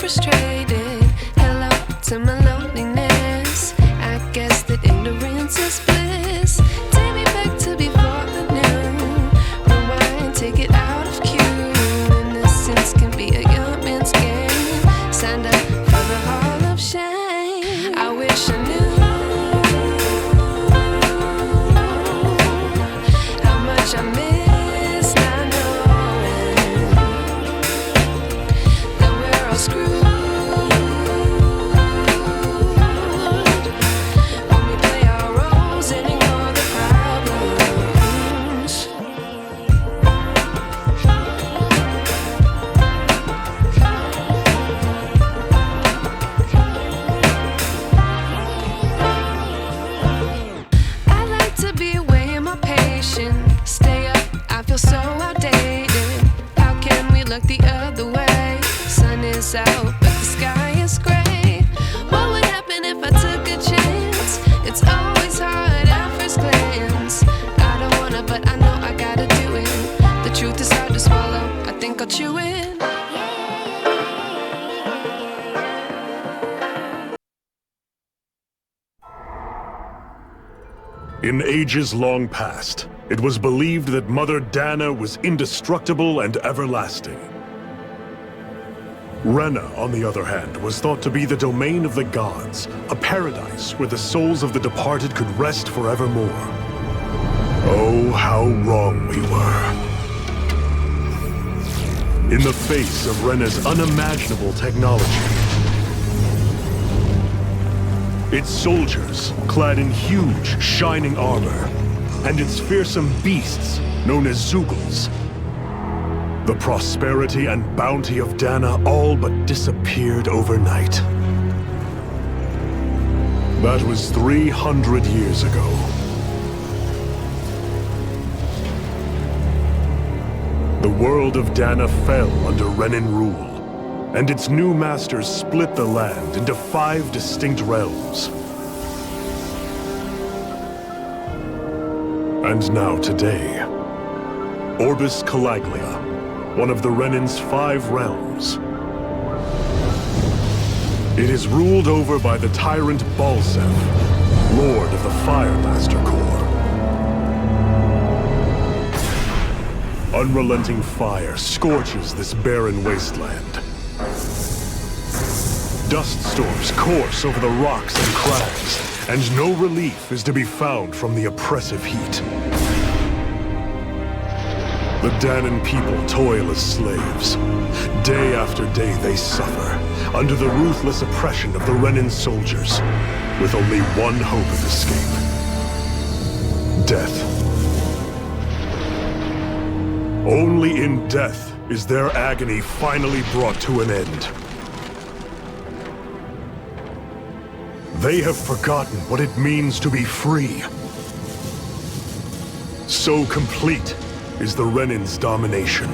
frustrated. Hello to my loneliness. I guess that ignorance is bliss. Take me back to before I knew. Rewind, take it out of cue. Innocence can be a young man's game. Signed up for the hall of shame. I wish I knew how much I miss not knowing that we're all screwed when we play our roles and ignore the problems. I like to be away in my patience. Stay up, I feel so outdated. How can we look the other way? Sun is out, but the sky is gray. What would happen if I took a chance? It's always hard at first glance. I don't wanna, but I know I gotta do it. The truth is hard to swallow, I think I'll chew it. In ages long past, it was believed that Mother Dana was indestructible and everlasting. Rena, on the other hand, was thought to be the domain of the gods, a paradise where the souls of the departed could rest forevermore. Oh, how wrong we were. In the face of Rena's unimaginable technology, its soldiers, clad in huge, shining armor, and its fearsome beasts, known as Zeugles. The prosperity and bounty of Dana all but disappeared overnight. That was 300 years ago. The world of Dana fell under Renan rule, and its new masters split the land into 5 distinct realms. And now today, Orbis Calaglia, one of the Renan's 5 realms. It is ruled over by the tyrant Balseph, Lord of the Firemaster Corps. Unrelenting fire scorches this barren wasteland. Dust storms course over the rocks and crags, and no relief is to be found from the oppressive heat. The Danan people toil as slaves. Day after day they suffer, under the ruthless oppression of the Renan soldiers, with only one hope of escape. Death. Only in death is their agony finally brought to an end. They have forgotten what it means to be free. So complete is the Renan's domination.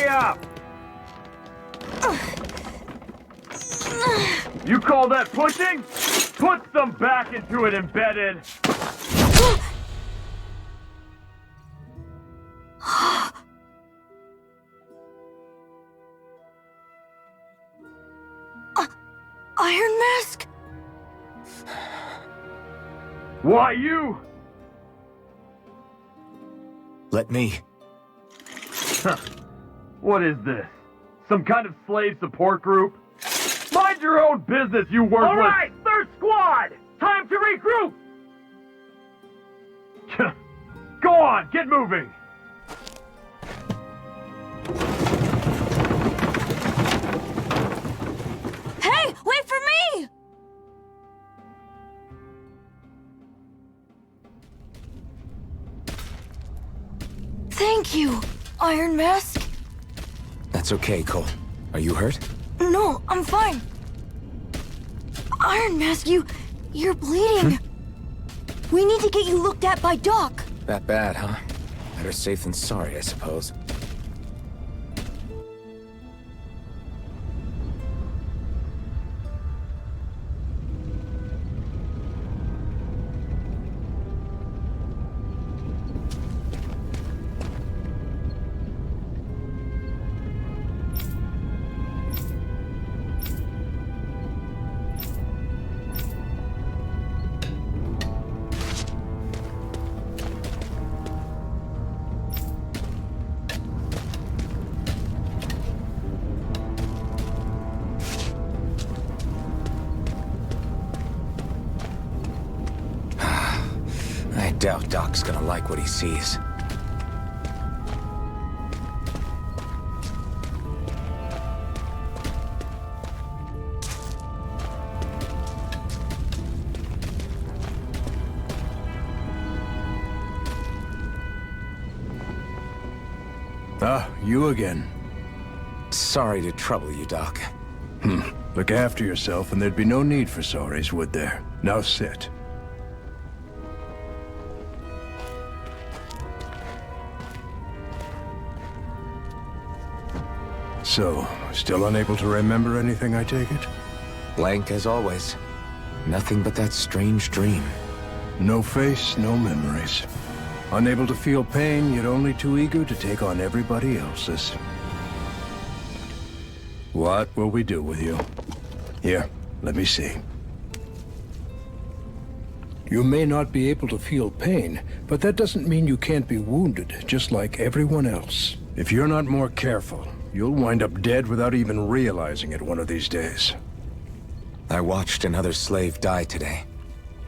Up! You call that pushing? Put some back into it, embedded! Iron Mask? Why you? Let me. Huh. What is this? Some kind of slave support group? Mind your own business, you worthless— All right, third squad! Time to regroup! on, get moving! Hey, wait for me! Thank you, Iron Mask. That's okay, Cole. Are you hurt? No, I'm fine. Iron Mask, you're bleeding. We need to get you looked at by Doc. That bad, huh? Better safe than sorry, I suppose. I doubt Doc's gonna like what he sees. Ah, you again. Sorry to trouble you, Doc. Look after yourself and there'd be no need for sorries, would there? Now sit. So, still unable to remember anything, I take it? Blank as always. Nothing but that strange dream. No face, no memories. Unable to feel pain, yet only too eager to take on everybody else's. What will we do with you? Here, let me see. You may not be able to feel pain, but that doesn't mean you can't be wounded, just like everyone else. If you're not more careful, you'll wind up dead without even realizing it one of these days. I watched another slave die today.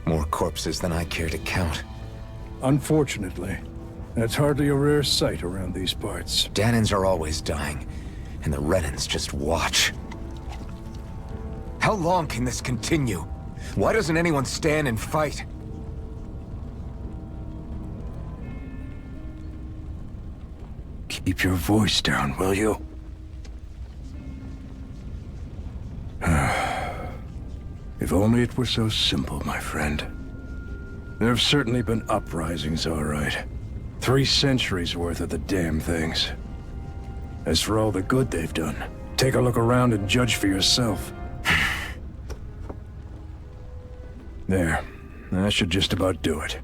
More corpses than I care to count. Unfortunately, that's hardly a rare sight around these parts. Danans are always dying, and the Renans just watch. How long can this continue? Why doesn't anyone stand and fight? Keep your voice down, will you? If only it were so simple, my friend. There have certainly been uprisings, all right. 3 centuries worth of the damn things. As for all the good they've done, take a look around and judge for yourself. There. That should just about do it.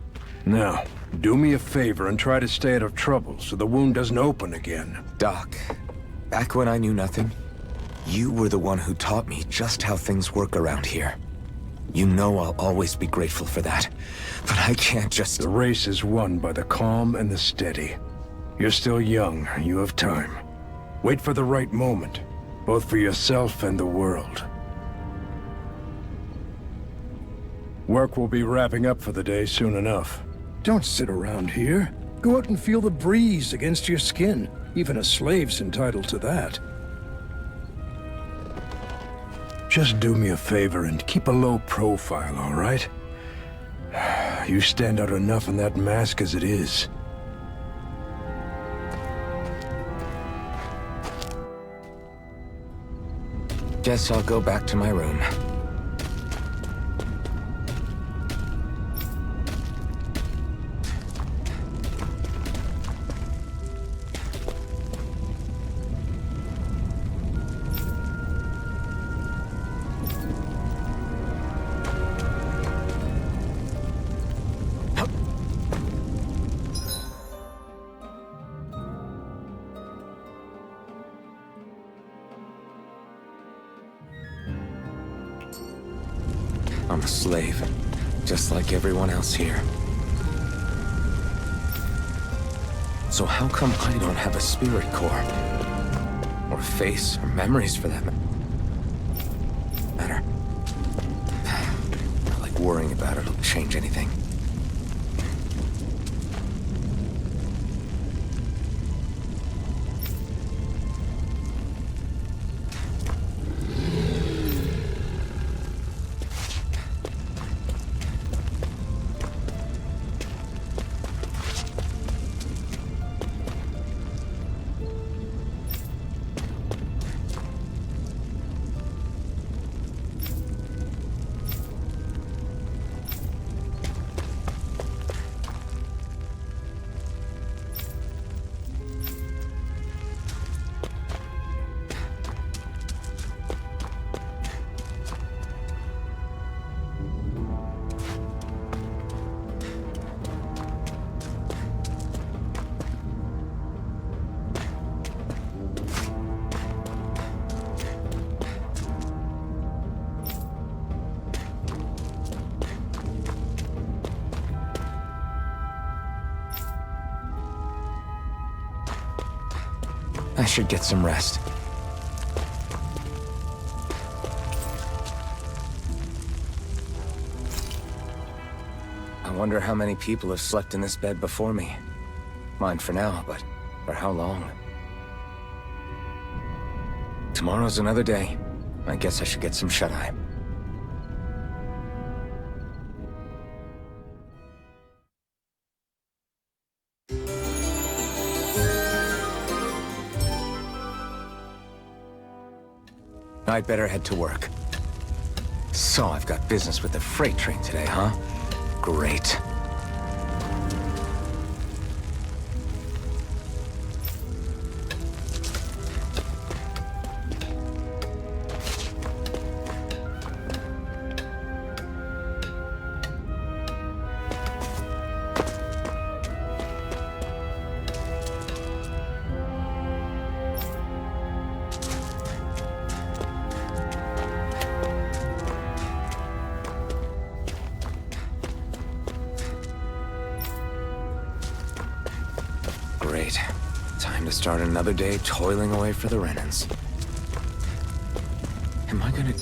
Now, do me a favor and try to stay out of trouble so the wound doesn't open again. Doc, back when I knew nothing, you were the one who taught me just how things work around here. You know I'll always be grateful for that, but I can't just... The race is won by the calm and the steady. You're still young, you have time. Wait for the right moment, both for yourself and the world. Work will be wrapping up for the day soon enough. Don't sit around here. Go out and feel the breeze against your skin. Even a slave's entitled to that. Just do me a favor and keep a low profile, all right? You stand out enough in that mask as it is. Guess I'll go back to my room. I'm a slave, just like everyone else here. So how come I don't have a spirit core? Or face, or memories for that matter? Not like worrying about it'll change anything. I should get some rest. I wonder how many people have slept in this bed before me. Mine for now, but for how long? Tomorrow's another day. I guess I should get some shut-eye. I'd better head to work. So I've got business with the freight train today, huh? Great. Great. Time to start another day toiling away for the Renans. Am I gonna...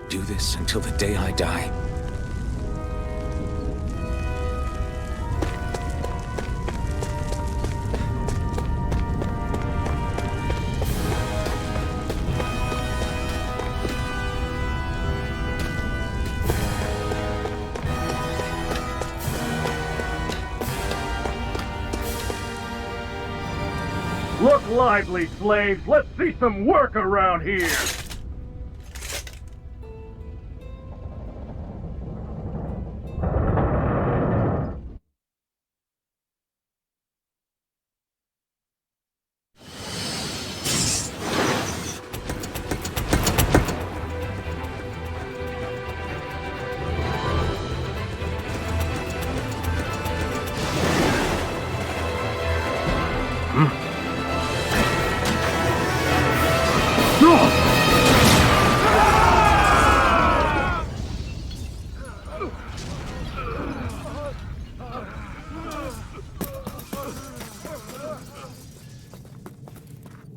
do this until the day I die. Look lively, slaves! Let's see some work around here!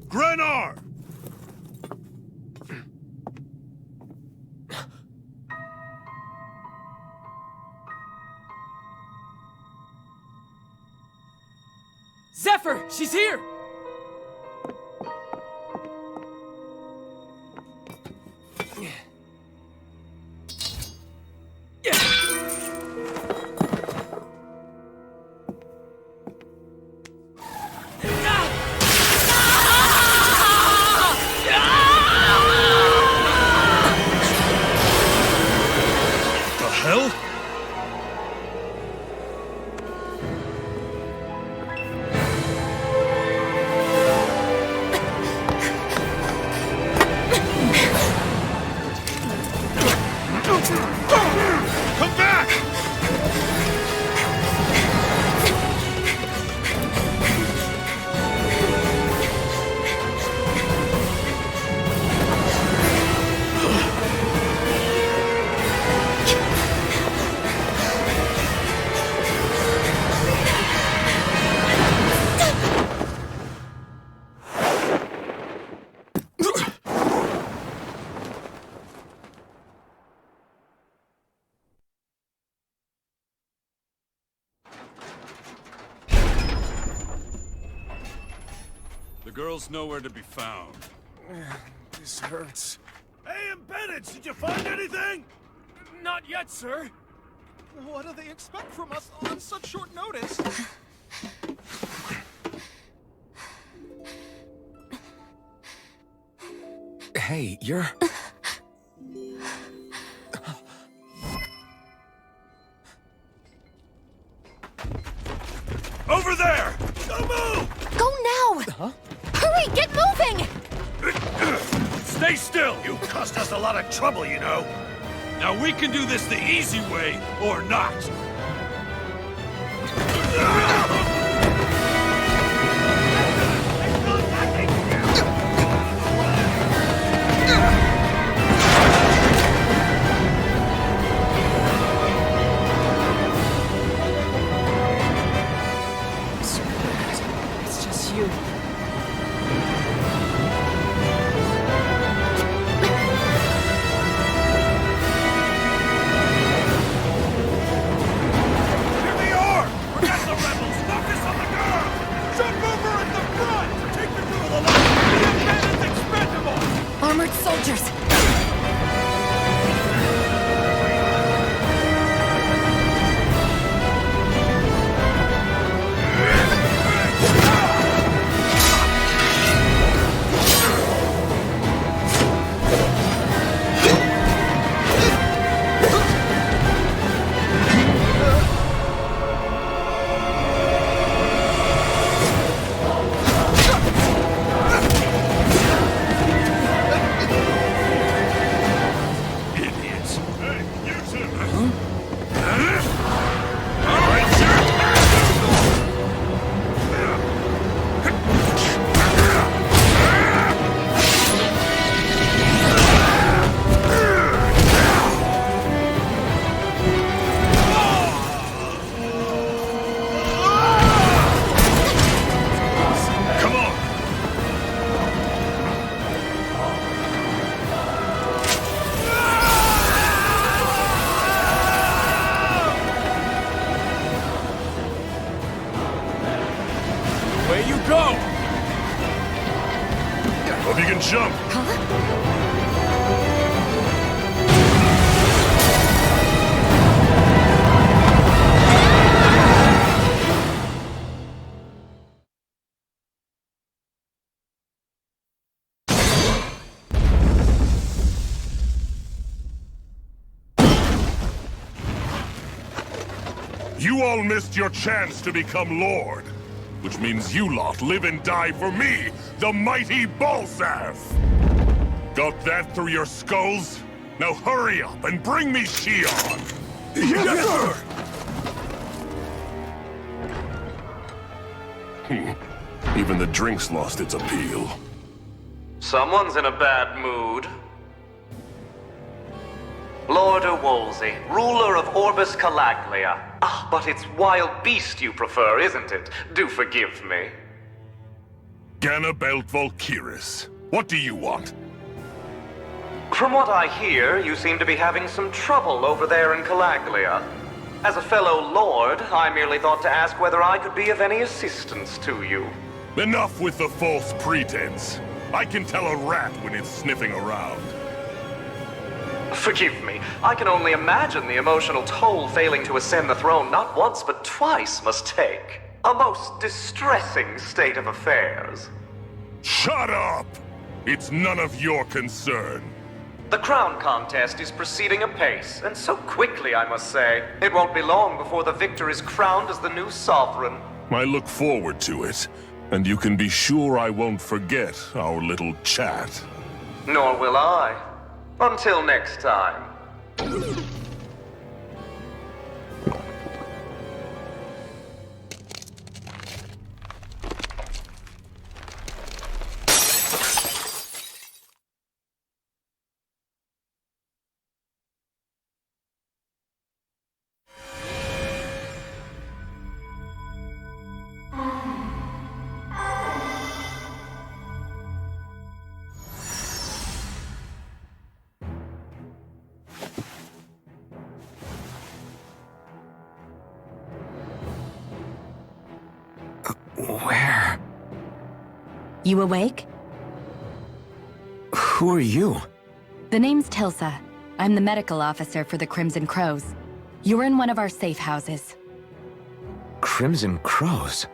Grenar! Zephyr! She's here! The hell? Come back! The girl's nowhere to be found. This hurts. Hey, Embedded, did you find anything? Not yet, sir. What do they expect from us on such short notice? Hey, you're... Over there! Don't move! Go now! Huh? Hurry, get moving! Stay still! You cost us a lot of trouble, you know. Now we can do this the easy way, or not. It's just you. Here they are! Forget the rebels! Focus on the girl! Jump over at the front! Take the girl alive! The Embedded's expendable! Armored soldiers! Away you go! Hope you can jump. You all missed your chance to become Lord. Which means you lot live and die for me, the mighty Balzath! Got that through your skulls? Now hurry up and bring me Shion! Yes, sir! Even the drink's lost its appeal. Someone's in a bad mood. Lord Wolsey, ruler of Orbis Calaglia. Ah, but it's wild beast you prefer, isn't it? Do forgive me. Ganabelt Valkyris, what do you want? From what I hear, you seem to be having some trouble over there in Calaglia. As a fellow lord, I merely thought to ask whether I could be of any assistance to you. Enough with the false pretense. I can tell a rat when it's sniffing around. Forgive me, I can only imagine the emotional toll failing to ascend the throne not once but twice must take. A most distressing state of affairs. Shut up! It's none of your concern. The crown contest is proceeding apace, and so quickly, I must say. It won't be long before the victor is crowned as the new sovereign. I look forward to it, and you can be sure I won't forget our little chat. Nor will I. Until next time. Where? You awake? Who are you? The name's Tilsa. I'm the medical officer for the Crimson Crows. You're in one of our safe houses. Crimson Crows?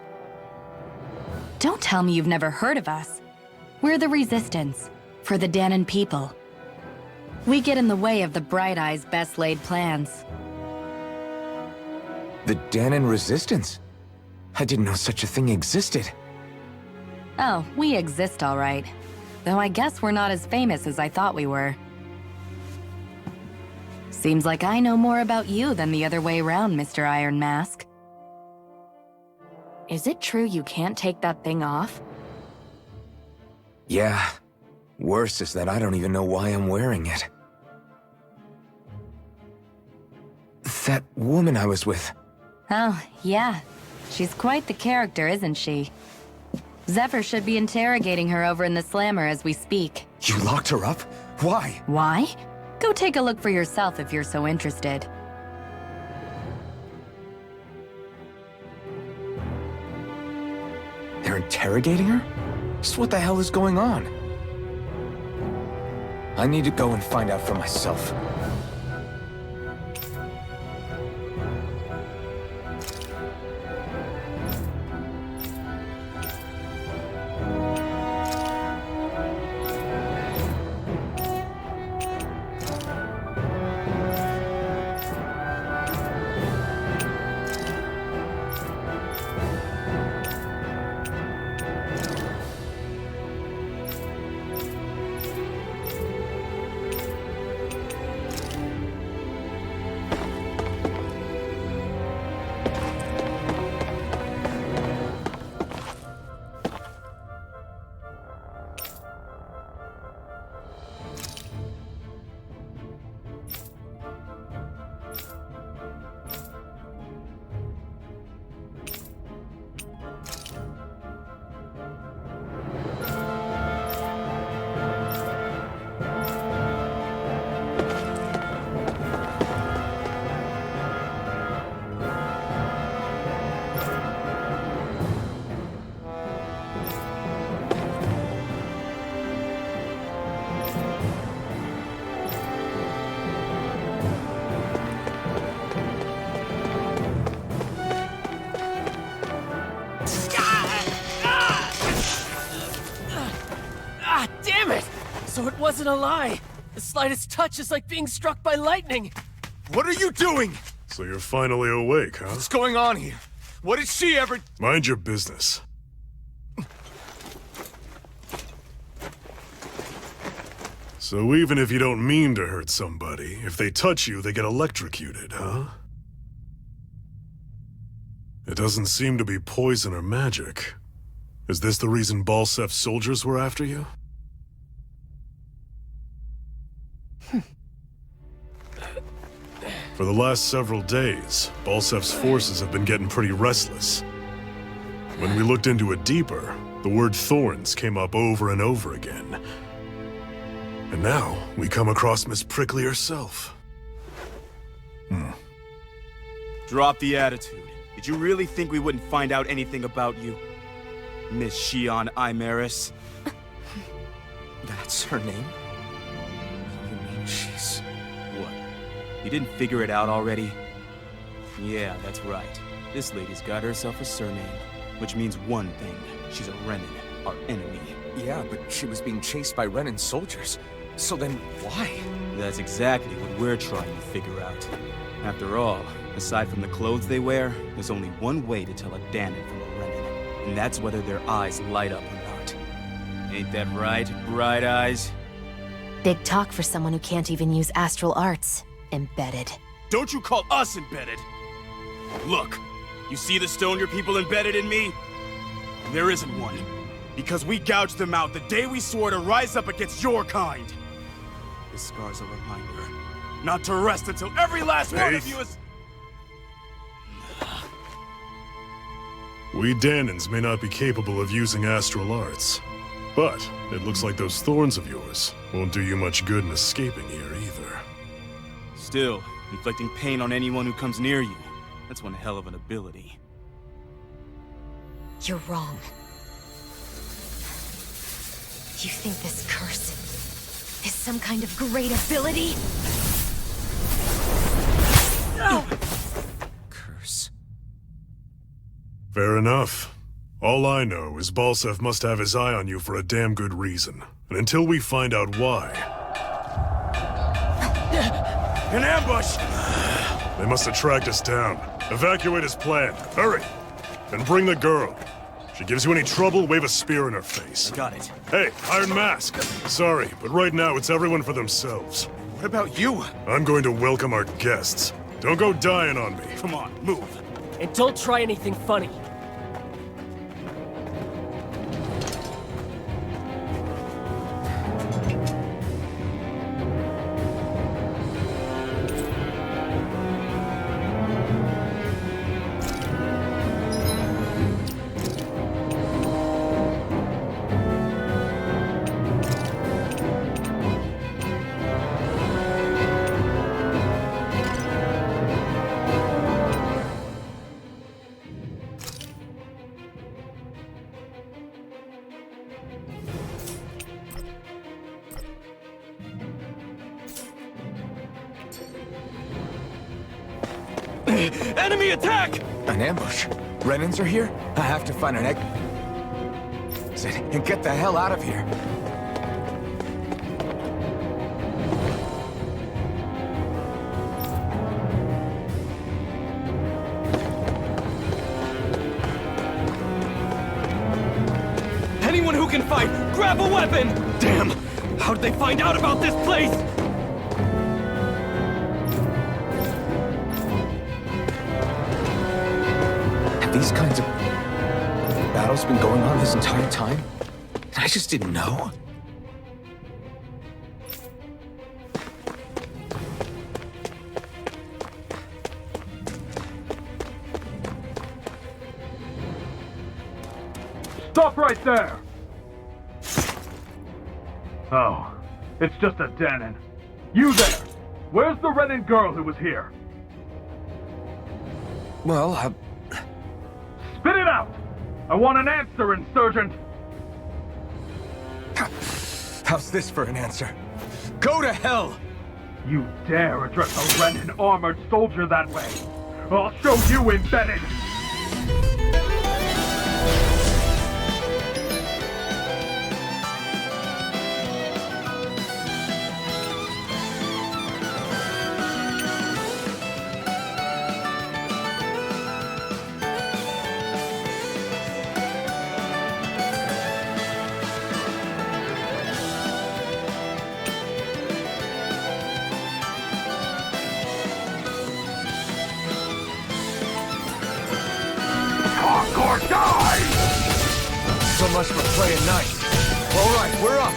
Don't tell me you've never heard of us. We're the Resistance, for the Dahnan people. We get in the way of the Bright Eye's best-laid plans. The Dahnan Resistance? I didn't know such a thing existed. Oh, we exist all right. Though I guess we're not as famous as I thought we were. Seems like I know more about you than the other way around, Mr. Iron Mask. Is it true you can't take that thing off? Yeah. Worse is that I don't even know why I'm wearing it. That woman I was with. Oh, yeah. She's quite the character, isn't she? Zephyr should be interrogating her over in the Slammer as we speak. You locked her up? Why? Why? Go take a look for yourself if you're so interested. They're interrogating her? Just what the hell is going on? I need to go and find out for myself. So it wasn't a lie. The slightest touch is like being struck by lightning. What are you doing? So you're finally awake, huh? What's going on here? What did she ever... Mind your business. So even if you don't mean to hurt somebody, if they touch you, they get electrocuted, huh? It doesn't seem to be poison or magic. Is this the reason Balsef's soldiers were after you? For the last several days, Balsef's forces have been getting pretty restless. When we looked into it deeper, the word thorns came up over and over again. And now, we come across Miss Prickly herself. Drop the attitude. Did you really think we wouldn't find out anything about you? Miss Shion Imaris? That's her name? You mean she's... What? You didn't figure it out already? Yeah, that's right. This lady's got herself a surname, which means one thing. She's a Renan, our enemy. Yeah, but she was being chased by Renan's soldiers. So then, why? That's exactly what we're trying to figure out. After all, aside from the clothes they wear, there's only one way to tell a Danon from a Renan, and that's whether their eyes light up or not. Ain't that right, Bright Eyes? Big talk for someone who can't even use astral arts. Embedded. Don't you call us embedded! Look, you see the stone your people embedded in me? There isn't one. Because we gouged them out the day we swore to rise up against your kind. This scar's a reminder, not to rest until every last one of you is... We Danons may not be capable of using astral arts, but it looks like those thorns of yours won't do you much good in escaping here either. Still, inflicting pain on anyone who comes near you, that's one hell of an ability. You're wrong. You think this curse is some kind of great ability? Curse. Fair enough. All I know is Balsef must have his eye on you for a damn good reason. And until we find out why... An ambush! They must have tracked us down. Evacuate as planned. Hurry! And bring the girl. If she gives you any trouble, wave a spear in her face. Got it. Hey, Iron Mask! Sorry, but right now it's everyone for themselves. What about you? I'm going to welcome our guests. Don't go dying on me. Come on, move. And don't try anything funny. Enemy attack! An ambush? Renans are here? I have to find an exit and get the hell out of here. Anyone who can fight, grab a weapon! Damn! How did they find out about this place? These kinds of battles been going on this entire time? I just didn't know. Stop right there! Oh, it's just a Danon. You there! Where's the Renan girl who was here? Well, Spit it out! I want an answer, Insurgent! how's this for an answer? Go to hell! You dare address a Renan armored soldier that way? I'll show you embedded! So much for playing nice. All right, we're up.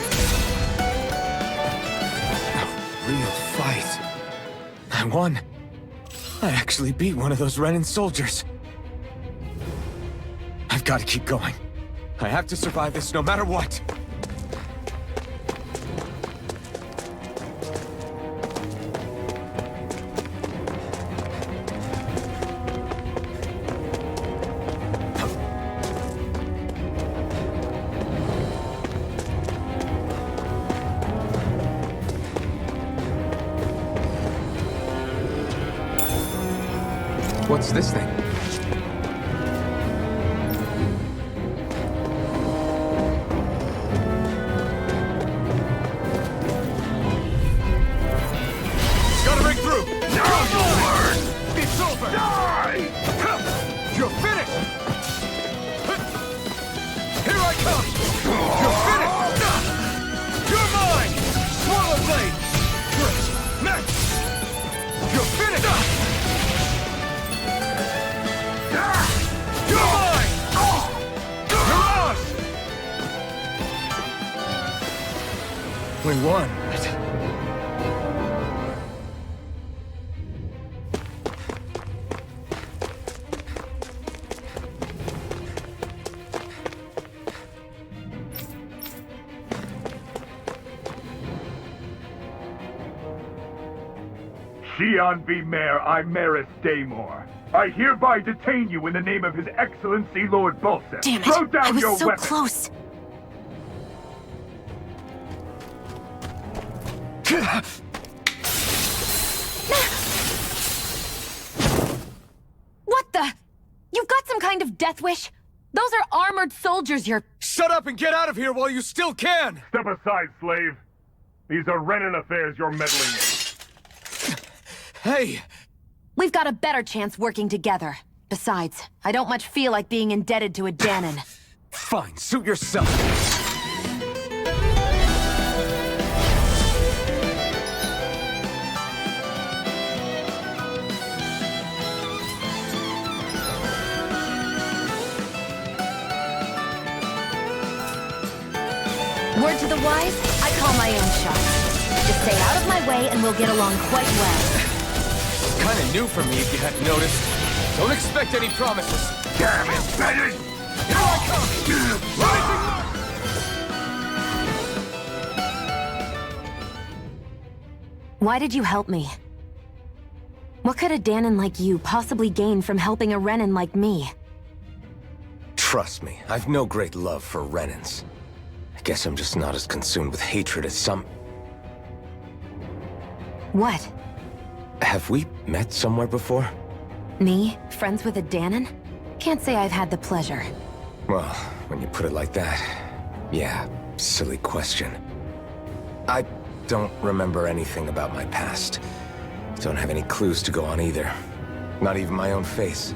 A real fight. I won. I actually beat one of those Renan soldiers. I've got to keep going. I have to survive this no matter what. What's this thing? Gotta break through! Now you'll learn! It's over! Die! You're finished! Here I come! You're finished! You're mine! Swallow blade! Great! Next! You're finished! You're mine! You're ours! We won. Xi'an V. Mayor Imaris Daymore. I hereby detain you in the name of His Excellency Lord Bulseth. Damn it! Throw down I was your so weapon. close. What the? You've got some kind of death wish? Those are armored soldiers you're... Shut up and get out of here while you still can! Step aside, slave. These are Renan affairs you're meddling in. Hey! We've got a better chance working together. Besides, I don't much feel like being indebted to a Danon. Fine, suit yourself. Word to the wise, I call my own shots. Just stay out of my way and we'll get along quite well. Kinda new for me if you hadn't noticed. Don't expect any promises. Damn it, Bennett! Here I Why did you help me? What could a Danon like you possibly gain from helping a Renan like me? Trust me, I've no great love for Renans. I guess I'm just not as consumed with hatred as some... What? Have we met somewhere before? Me? Friends with a Danon? Can't say I've had the pleasure. Well, when you put it like that, yeah, silly question. I don't remember anything about my past. Don't have any clues to go on either. Not even my own face.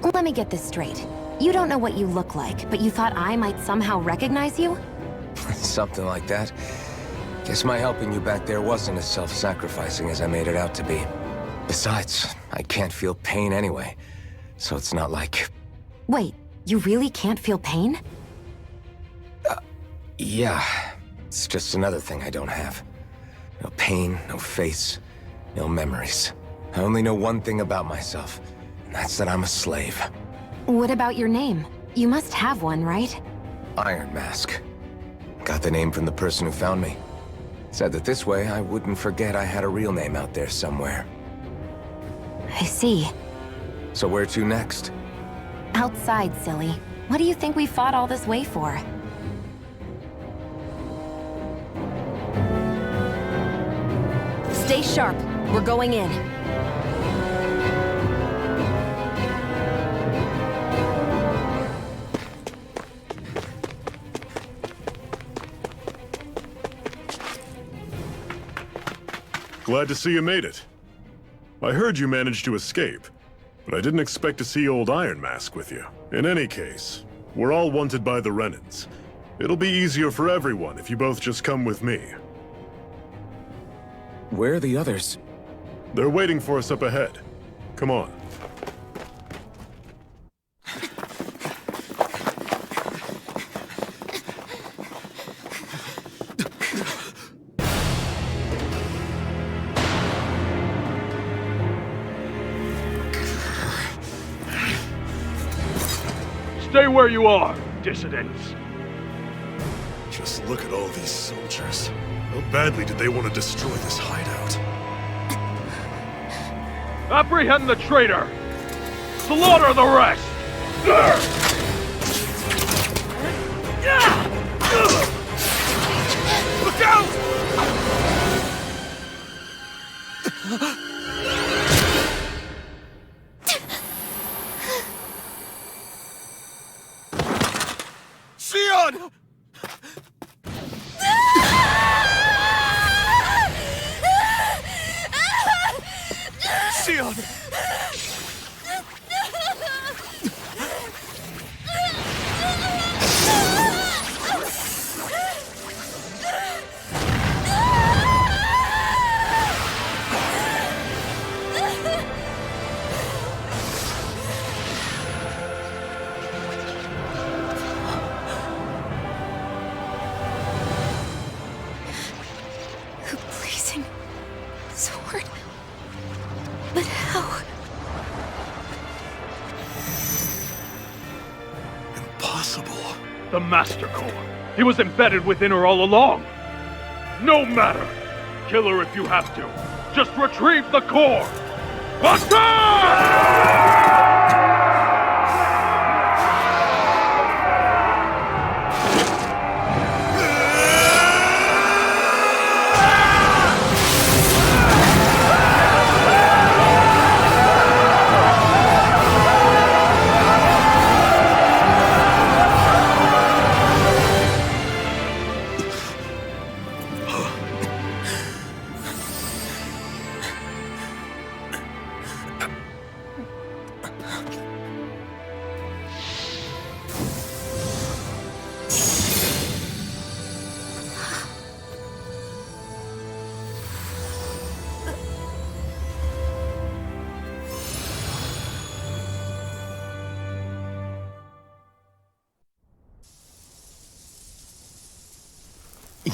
Let me get this straight. You don't know what you look like, but you thought I might somehow recognize you? Something like that. Guess my helping you back there wasn't as self-sacrificing as I made it out to be. Besides, I can't feel pain anyway, so it's not like... Wait, you really can't feel pain? Yeah. It's just another thing I don't have. No pain, no face, no memories. I only know one thing about myself, and that's that I'm a slave. What about your name? You must have one, right? Iron Mask. Got the name from the person who found me. Said that this way I wouldn't forget I had a real name out there somewhere. I see. So where to next? Outside, silly. What do you think we fought all this way for? Stay sharp. We're going in. Glad to see you made it. I heard you managed to escape, but I didn't expect to see old Iron Mask with you. In any case, we're all wanted by the Renans. It'll be easier for everyone if you both just come with me. Where are the others? They're waiting for us up ahead. Come on. where you are, dissidents! Just look at all these soldiers. How badly did they want to destroy this hideout? Apprehend the traitor! Slaughter the rest! Look out! Sion! Sion! Blazing sword. But how? Impossible. The Master Core. He was embedded within her all along. No matter. Kill her if you have to. Just retrieve the core.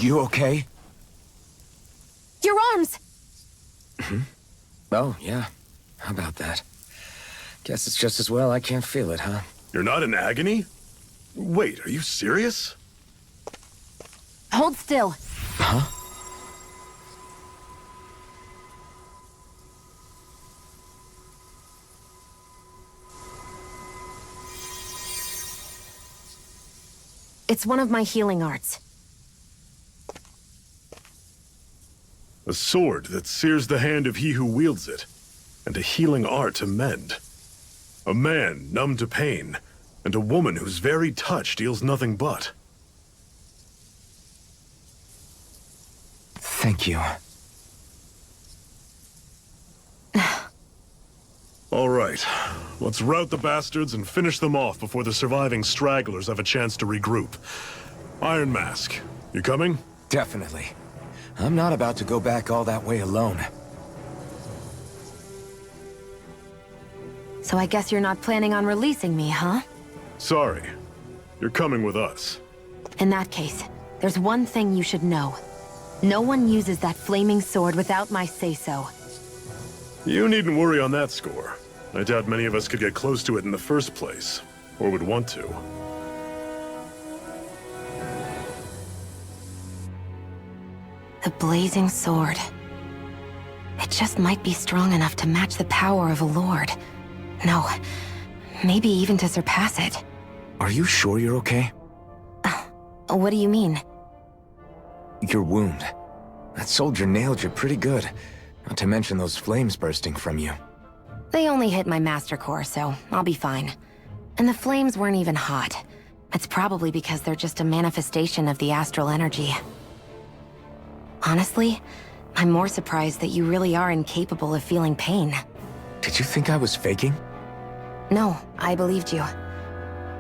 You okay? Your arms! Oh, yeah. How about that? Guess it's just as well I can't feel it, huh? You're not in agony? Wait, are you serious? Hold still. Huh? It's one of my healing arts. A sword that sears the hand of he who wields it, and a healing art to mend. A man numb to pain, and a woman whose very touch deals nothing but. Thank you. All right, let's rout the bastards and finish them off before the surviving stragglers have a chance to regroup. Iron Mask, you coming? Definitely. I'm not about to go back all that way alone. So I guess you're not planning on releasing me, huh? Sorry. You're coming with us. In that case, there's one thing you should know. No one uses that flaming sword without my say-so. You needn't worry on that score. I doubt many of us could get close to it in the first place, or would want to. The blazing sword. It just might be strong enough to match the power of a lord. No, maybe even to surpass it. Are you sure you're okay? What do you mean? Your wound. That soldier nailed you pretty good. Not to mention those flames bursting from you. They only hit my Master Core, so I'll be fine. And the flames weren't even hot. It's probably because they're just a manifestation of the astral energy. Honestly, I'm more surprised that you really are incapable of feeling pain. Did you think I was faking? No, I believed you.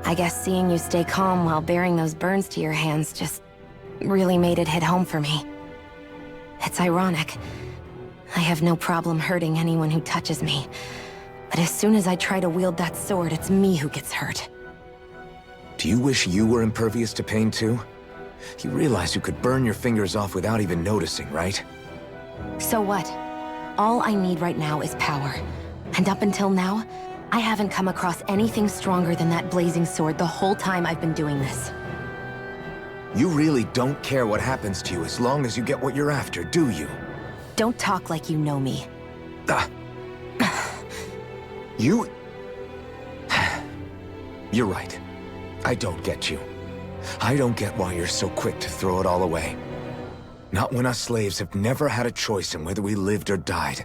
I guess seeing you stay calm while bearing those burns to your hands just really made it hit home for me. It's ironic. I have no problem hurting anyone who touches me. But as soon as I try to wield that sword, it's me who gets hurt. Do you wish you were impervious to pain too? You realize you could burn your fingers off without even noticing, right? So what? All I need right now is power. And up until now, I haven't come across anything stronger than that blazing sword the whole time I've been doing this. You really don't care what happens to you as long as you get what you're after, do you? Don't talk like you know me. You... You're right. I don't get you. I don't get why you're so quick to throw it all away. Not when us slaves have never had a choice in whether we lived or died.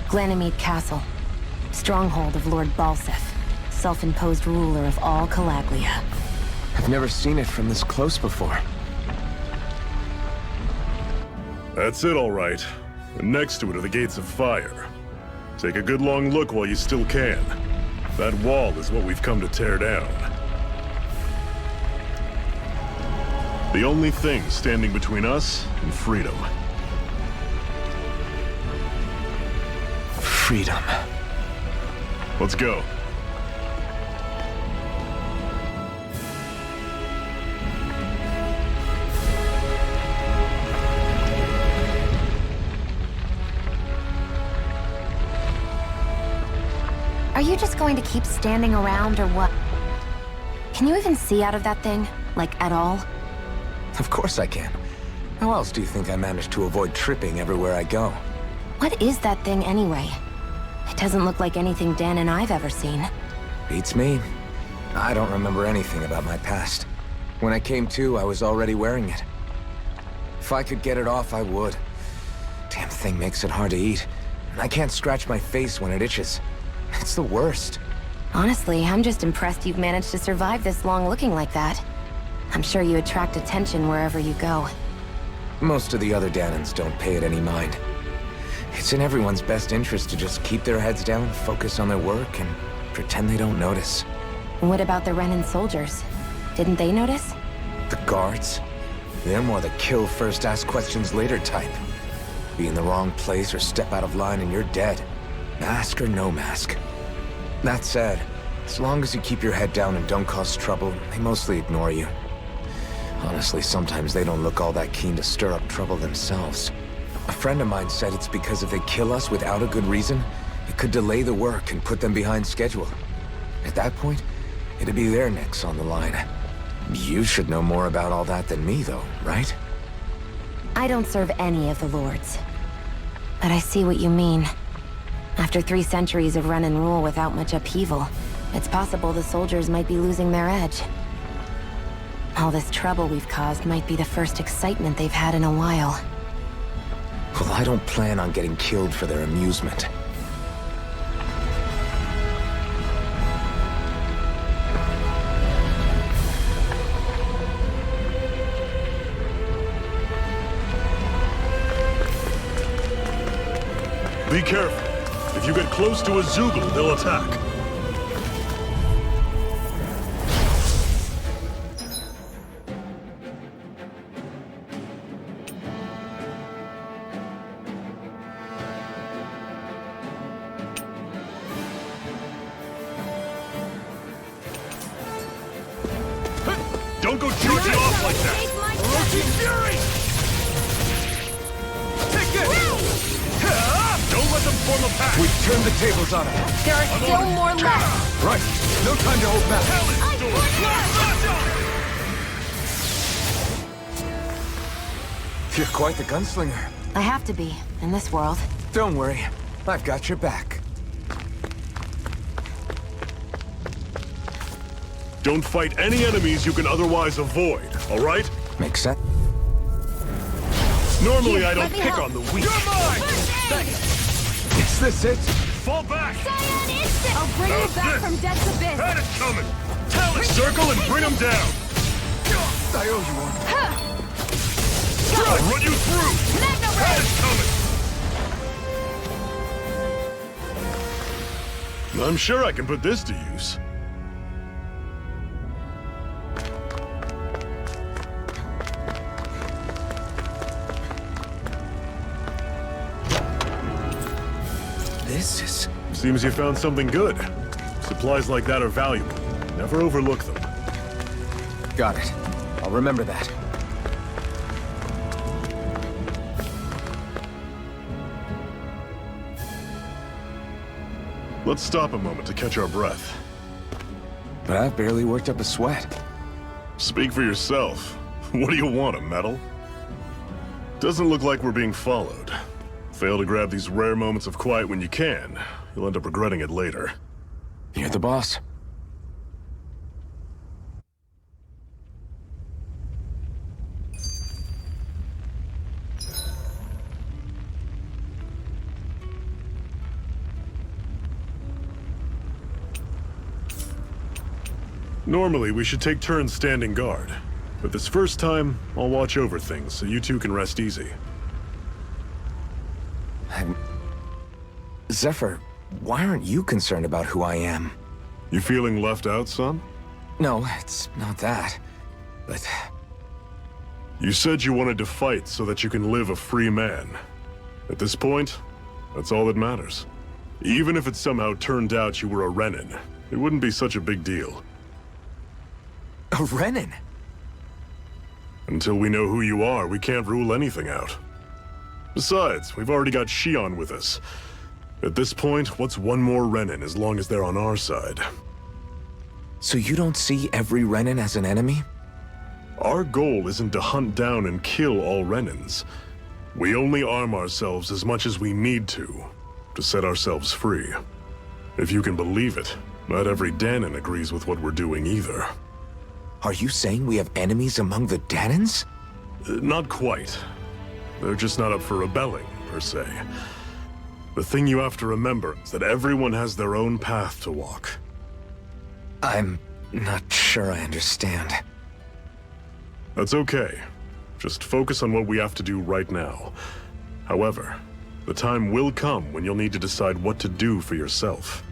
Glanimede Castle. Stronghold of Lord Balseph, self-imposed ruler of all Calaglia. I've never seen it from this close before. That's it, all right. And next to it are the Gates of Fire. Take a good long look while you still can. That wall is what we've come to tear down. The only thing standing between us and freedom. Freedom. Let's go. Are you just going to keep standing around, or what? Can you even see out of that thing? Like, at all? Of course I can. How else do you think I managed to avoid tripping everywhere I go? What is that thing, anyway? It doesn't look like anything Dan and I've ever seen. Beats me. I don't remember anything about my past. When I came to, I was already wearing it. If I could get it off, I would. Damn thing makes it hard to eat. And I can't scratch my face when it itches. It's the worst. Honestly, I'm just impressed you've managed to survive this long looking like that. I'm sure you attract attention wherever you go. Most of the other Dahnans don't pay it any mind. It's in everyone's best interest to just keep their heads down, focus on their work, and pretend they don't notice. What about the Renan soldiers? Didn't they notice? The guards? They're more the kill first, ask questions later type. Be in the wrong place or step out of line and you're dead. Mask or no mask. That said, as long as you keep your head down and don't cause trouble, they mostly ignore you. Honestly, sometimes they don't look all that keen to stir up trouble themselves. A friend of mine said it's because if they kill us without a good reason, it could delay the work and put them behind schedule. At that point, it'd be their necks on the line. You should know more about all that than me, though, right? I don't serve any of the lords. But I see what you mean. After 3 centuries of run and rule without much upheaval, it's possible the soldiers might be losing their edge. All this trouble we've caused might be the first excitement they've had in a while. Well, I don't plan on getting killed for their amusement. Be careful. If you get close to a Zeugle, they'll attack. Don't go charging off like that! Orochi Fury! Take this! Don't let them form a pack! We've turned the tables on them. There are still more left. Right. No time to hold back. You're quite the gunslinger. I have to be, in this world. Don't worry. I've got your back. Don't fight any enemies you can otherwise avoid, alright? Makes sense. Normally Here, I don't let me pick help. on the weak. You're mine! Is this it? Fall back! I'll bring you How's back this? from Death's Abyss. Had it coming! Tell it! Circle and bring them down! I owe you one. I'll run you through! Had it coming! I'm sure I can put this to use. This is... Seems you found something good. Supplies like that are valuable. Never overlook them. Got it. I'll remember that. Let's stop a moment to catch our breath. But I've barely worked up a sweat. Speak for yourself. What do you want, a medal? Doesn't look like we're being followed. Fail to grab these rare moments of quiet when you can. You'll end up regretting it later. You're the boss. Normally, we should take turns standing guard. But this first time, I'll watch over things so you two can rest easy. Zephyr, why aren't you concerned about who I am? You feeling left out, son? No, it's not that. But... You said you wanted to fight so that you can live a free man. At this point, that's all that matters. Even if it somehow turned out you were a Renin, it wouldn't be such a big deal. A Renin? Until we know who you are, we can't rule anything out. Besides, we've already got Shion with us. At this point, what's one more Renin as long as they're on our side? So you don't see every Renin as an enemy? Our goal isn't to hunt down and kill all Renins. We only arm ourselves as much as we need to set ourselves free. If you can believe it, not every Danon agrees with what we're doing either. Are you saying we have enemies among the Danons? Not quite. They're just not up for rebelling, per se. The thing you have to remember is that everyone has their own path to walk. I'm not sure I understand. That's okay. Just focus on what we have to do right now. However, the time will come when you'll need to decide what to do for yourself.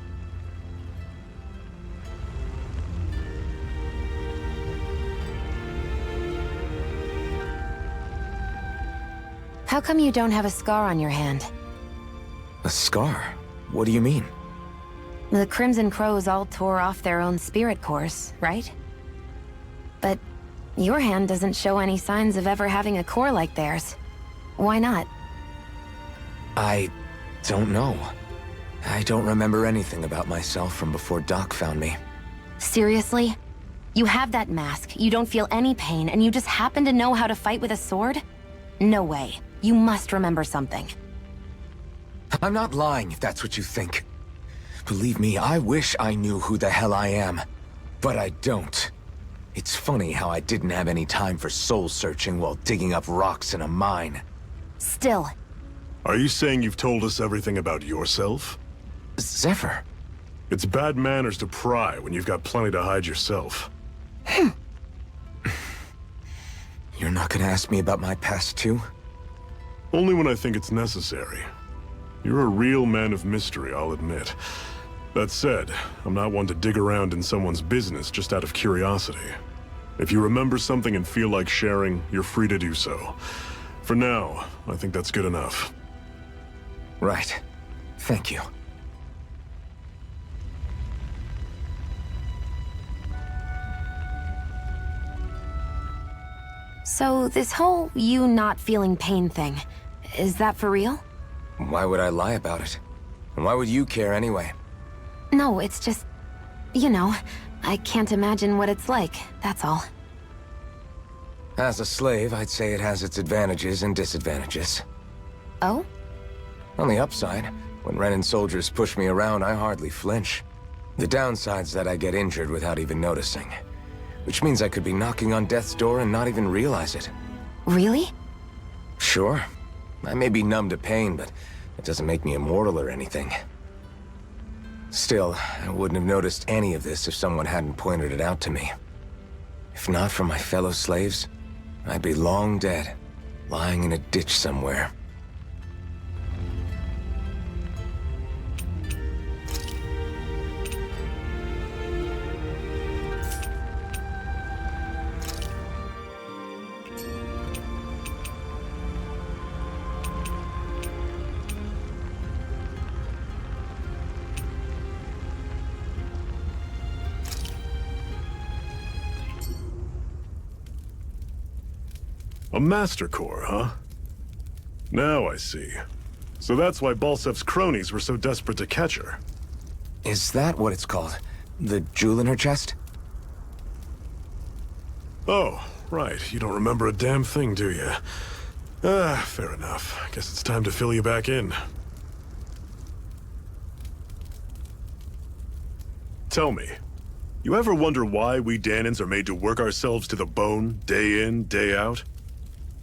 How come you don't have a scar on your hand? A scar? What do you mean? The Crimson Crows all tore off their own spirit cores, right? But your hand doesn't show any signs of ever having a core like theirs. Why not? I don't know. I don't remember anything about myself from before Doc found me. Seriously? You have that mask, you don't feel any pain, and you just happen to know how to fight with a sword? No way. You must remember something. I'm not lying if that's what you think. Believe me, I wish I knew who the hell I am. But I don't. It's funny how I didn't have any time for soul-searching while digging up rocks in a mine. Still. Are you saying you've told us everything about yourself? Zephyr. It's bad manners to pry when you've got plenty to hide yourself. You're not gonna ask me about my past, too? Only when I think it's necessary. You're a real man of mystery, I'll admit. That said, I'm not one to dig around in someone's business just out of curiosity. If you remember something and feel like sharing, you're free to do so. For now, I think that's good enough. Right. Thank you. So this whole you not feeling pain thing, is that for real? Why would I lie about it? And why would you care anyway? No, it's just... You know, I can't imagine what it's like, that's all. As a slave, I'd say it has its advantages and disadvantages. Oh? On the upside, when Renan soldiers push me around, I hardly flinch. The downside's that I get injured without even noticing. Which means I could be knocking on death's door and not even realize it. Really? Sure. I may be numb to pain, but it doesn't make me immortal or anything. Still, I wouldn't have noticed any of this if someone hadn't pointed it out to me. If not for my fellow slaves, I'd be long dead, lying in a ditch somewhere. A Master Core, huh? Now I see. So that's why Balsef's cronies were so desperate to catch her. Is that what it's called? The jewel in her chest? Oh, right. You don't remember a damn thing, do you? Fair enough. Guess it's time to fill you back in. Tell me, you ever wonder why we Dahnans are made to work ourselves to the bone, day in, day out?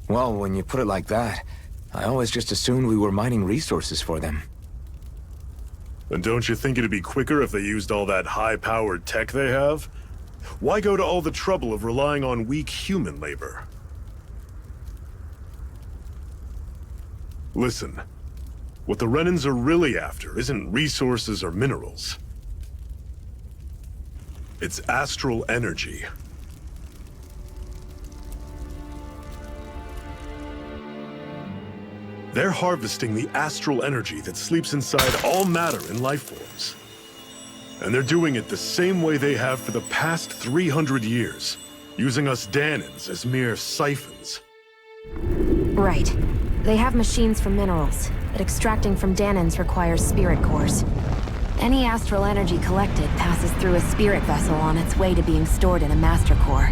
Well, when you put it like that, I always just assumed we were mining resources for them. And don't you think it'd be quicker if they used all that high-powered tech they have? Why go to all the trouble of relying on weak human labor? Listen, what the Renans are really after isn't resources or minerals. It's astral energy. They're harvesting the astral energy that sleeps inside all matter in life forms. And they're doing it the same way they have for the past 300 years, using us Dahnans as mere siphons. Right. They have machines for minerals, but extracting from Dahnans requires spirit cores. Any astral energy collected passes through a spirit vessel on its way to being stored in a master core.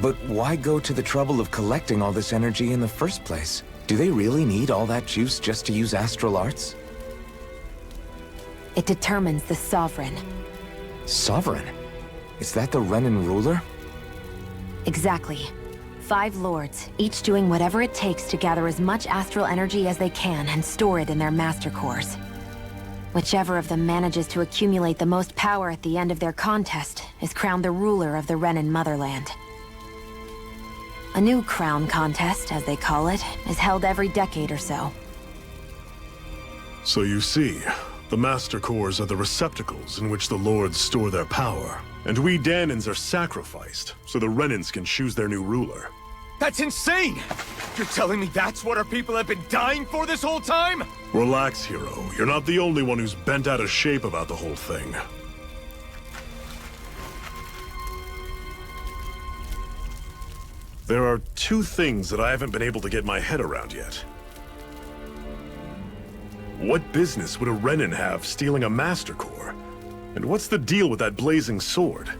But why go to the trouble of collecting all this energy in the first place? Do they really need all that juice just to use astral arts? It determines the Sovereign. Sovereign? Is that the Renan ruler? Exactly. 5 lords, each doing whatever it takes to gather as much astral energy as they can and store it in their master cores. Whichever of them manages to accumulate the most power at the end of their contest is crowned the ruler of the Renan motherland. A new crown contest, as they call it, is held every decade or so. So you see, the Master Cores are the receptacles in which the Lords store their power. And we Dahnans are sacrificed, so the Renans can choose their new ruler. That's insane! You're telling me that's what our people have been dying for this whole time? Relax, hero. You're not the only one who's bent out of shape about the whole thing. There are 2 things that I haven't been able to get my head around yet. What business would a Renan have stealing a Master Core? And what's the deal with that blazing sword?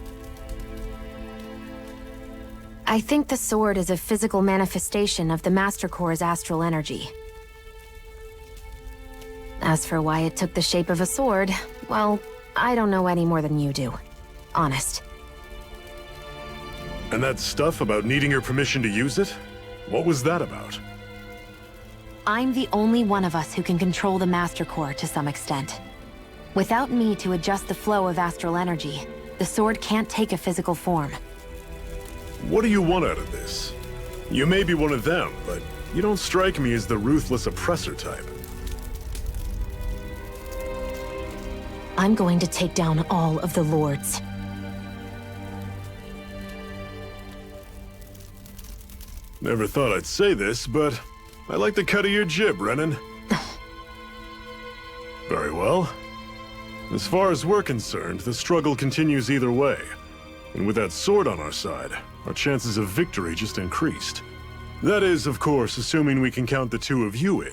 I think the sword is a physical manifestation of the Master Core's astral energy. As for why it took the shape of a sword, well, I don't know any more than you do. Honest. And that stuff about needing your permission to use it? What was that about? I'm the only one of us who can control the Master Core to some extent. Without me to adjust the flow of astral energy, the sword can't take a physical form. What do you want out of this? You may be one of them, but you don't strike me as the ruthless oppressor type. I'm going to take down all of the Lords. Never thought I'd say this, but I like the cut of your jib, Renan. Very well. As far as we're concerned, the struggle continues either way. And with that sword on our side, our chances of victory just increased. That is, of course, assuming we can count the two of you in.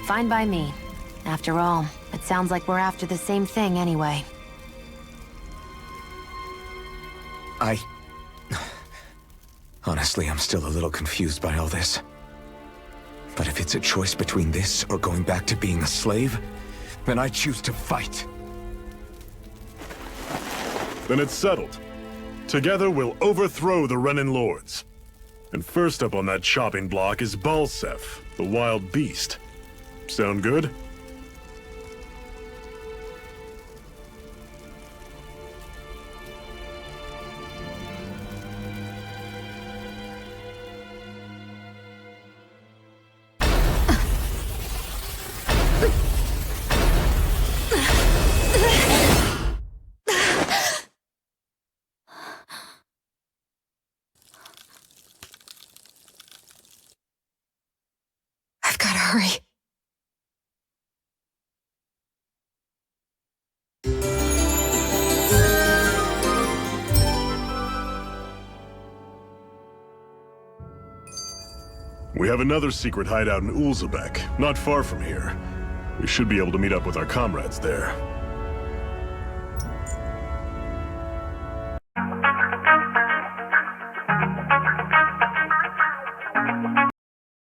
Fine by me. After all, it sounds like we're after the same thing anyway. Honestly, I'm still a little confused by all this. But if it's a choice between this or going back to being a slave, then I choose to fight. Then it's settled. Together we'll overthrow the Renan Lords. And first up on that chopping block is Balseph, the wild beast. Sound good? I've gotta hurry. We have another secret hideout in Ulzebek, not far from here. We should be able to meet up with our comrades there.